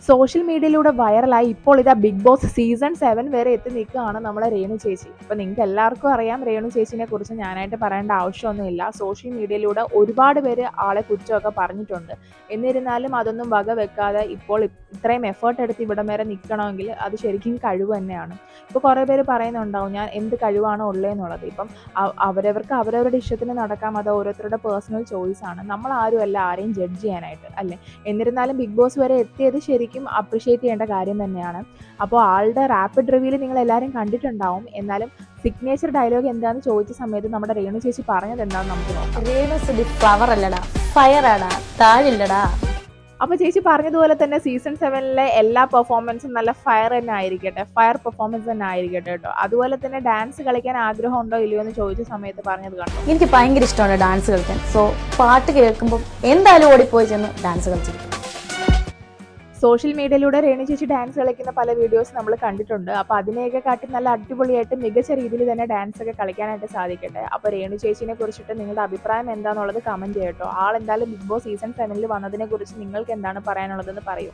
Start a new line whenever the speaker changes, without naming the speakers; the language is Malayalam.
സോഷ്യൽ മീഡിയയിലൂടെ വൈറലായി ഇപ്പോൾ ഇതാ ബിഗ് ബോസ് സീസൺ 7 വരെ എത്തി നിൽക്കുകയാണ് നമ്മളെ രേണു ചേച്ചി. അപ്പോൾ നിങ്ങൾക്ക് എല്ലാവർക്കും അറിയാം രേണു ചേച്ചിനെ കുറിച്ച് ഞാനായിട്ട് പറയേണ്ട ആവശ്യമൊന്നുമില്ല. സോഷ്യൽ മീഡിയയിലൂടെ ഒരുപാട് പേര് ആളെ കുറ്റമൊക്കെ പറഞ്ഞിട്ടുണ്ട്. എന്നിരുന്നാലും അതൊന്നും വക വെക്കാതെ ഇപ്പോൾ ഇത്രയും എഫേർട്ട് എടുത്ത് ഇവിടം വരെ നിൽക്കണമെങ്കിൽ അത് ശരിക്കും കഴിവ് തന്നെയാണ്. ഇപ്പോൾ കുറേ പേര് പറയുന്നുണ്ടാവും ഞാൻ എന്ത് കഴിവാണോ ഉള്ളതെന്നുള്ളത്. ഇപ്പം അവരവർക്ക് അവരവരുടെ ഇഷ്ടത്തിന് നടക്കാം, അത് ഓരോരുത്തരുടെ പേഴ്സണൽ ചോയ്സാണ്. നമ്മൾ ആരുമല്ല ആരെയും ജഡ്ജ് ചെയ്യാനായിട്ട്, അല്ലേ? എന്നിരുന്നാലും ബിഗ് ബോസ് വരെ എത്തിയത് ശരിക്കും അപ്രിഷ്യേറ്റ് ചെയ്യേണ്ട കാര്യം തന്നെയാണ്. അപ്പോൾ ആളുടെ റാപ്പിഡ് റിവ്യൂല് നിങ്ങൾ എല്ലാവരും കണ്ടിട്ടുണ്ടാവും. എന്നാലും സിഗ്നേച്ചർ ഡയലോഗ് എന്താണെന്ന് ചോദിച്ച സമയത്ത് നമ്മുടെ രേണു ചേച്ചി പറഞ്ഞത് എന്താണെന്ന് നമുക്ക് നോക്കാം.
രേണു സുധി ഫ്ലവർ അല്ലടാ, ഫയർ ആടാ, താഴില്ലടാ.
അപ്പോൾ ചേച്ചി പറഞ്ഞതുപോലെ തന്നെ സീസൺ 7 എല്ലാ പെർഫോമൻസും നല്ല ഫയർ തന്നെ ആയിരിക്കട്ടെ, ഫയർ പെർഫോമൻസ് തന്നെ ആയിരിക്കട്ടെ കേട്ടോ. അതുപോലെ തന്നെ ഡാൻസ് കളിക്കാൻ ആഗ്രഹം ഉണ്ടോ ഇല്ലയോ എന്ന് ചോദിച്ച സമയത്ത് പറഞ്ഞത് കണ്ടു.
എനിക്ക് ഭയങ്കര ഇഷ്ടമാണ് ഡാൻസ് കളിക്കാൻ. സോ പാട്ട് കേൾക്കുമ്പോൾ എന്തായാലും ഓടിപ്പോയി ചെന്ന് ഡാൻസ് കളിച്ചു.
സോഷ്യൽ മീഡിയയിലൂടെ രേണു ചേച്ചി ഡാൻസ് കളിക്കുന്ന പല വീഡിയോസ് നമ്മൾ കണ്ടിട്ടുണ്ട്. അപ്പോൾ അതിനെയൊക്കെ കാട്ടി നല്ല അടിപൊളിയായിട്ട് മികച്ച രീതിയിൽ തന്നെ ഡാൻസ് ഒക്കെ കളിക്കാനായിട്ട് സാധിക്കട്ടെ. അപ്പോൾ രേണു ചേച്ചിനെ കുറിച്ചിട്ട് നിങ്ങളുടെ അഭിപ്രായം എന്താണെന്നുള്ളത് കമൻറ്റ് ചെയ്യട്ടോ. ആൾ എന്തായാലും ബിഗ് ബോസ് സീസൺ 7 വന്നതിനെ കുറിച്ച് നിങ്ങൾക്ക് എന്താണ് പറയാനുള്ളതെന്ന് പറയൂ.